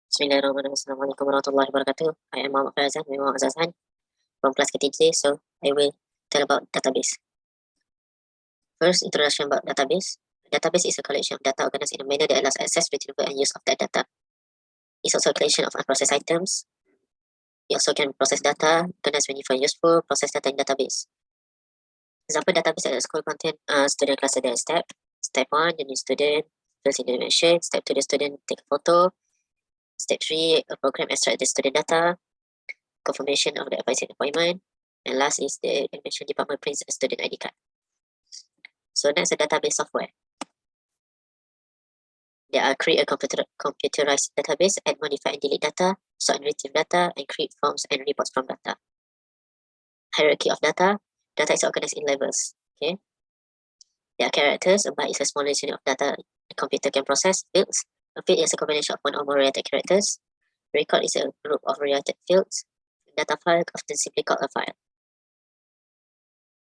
Bismillahirrahmanirrahim. Assalamualaikum warahmatullahi wabarakatuh. I am Muhammad Farazan, Muhammad Azazan from class KTJ. So I will tell about database. First, introduction about database. A database is a collection of data organized in a manner that allows access, retrieval, and use of that data. It's also a collection of unprocessed items. It also can process data, organize when you find useful, process data in database. Example database at the school contain student cluster data step. Step 1, the new student fills in the information. Step 2, the student take a photo. Step 3, a program extract the student data, confirmation of the advising appointment, and last is the admission department prints a student ID card. So next, a database software. There are create a computerized database, add, modify, and delete data, sort and retrieve data, and create forms and reports from data. Hierarchy of data. Data is organized in levels. Okay. There are characters. A byte is a smallest unit of data the computer can process. Fields. A field is a combination of one or more related characters. Record is a group of related fields. Data file, often simply called a file.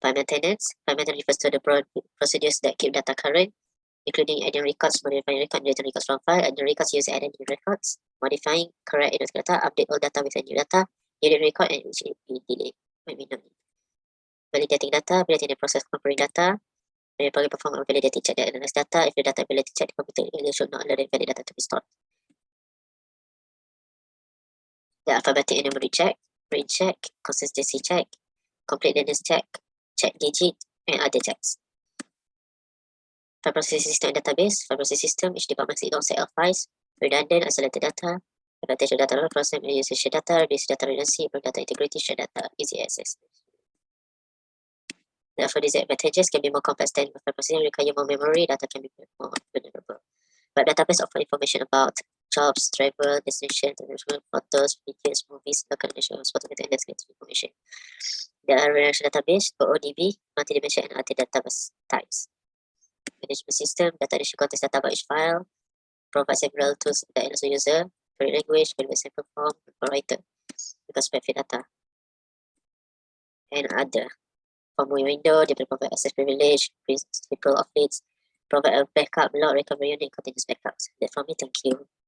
File maintenance. File maintenance refers to the procedures that keep data current, including adding records, modifying records, deleting records from file, adding records using adding new records, modifying, correct inactive data, update all data with a new data, delete record, and which be delete when we don't need. Validating data, validating the process of comparing data. When you probably perform a validating check that analyze data, if the data validating check, the computer should not allow the valid data to be stored. The alphabetic and numeric check, range check, consistency check, completeness check, check digit, and other checks. File processing system and database. File processing system, each department seeks set of files, redundant, isolated data, advantage of data load process, and usage data, reduce data redundancy, improve data integrity, share data, easy access. Therefore, these advantages can be more complex than file processing, require more memory, data can be more vulnerable. But database offer information about jobs, travel, destination, international photos, videos, movies, local national sports, and landscape information. There are relational database, OODB, multi-dimensional and other database types. Management system, data addition contains data about each file, provide several tools that allows the user, query language, validate sample form, and writer, because fit data, and other. From window, they will provide access privilege, principal of leads, provide a backup log recovery unit continuous backups. That's from me, thank you.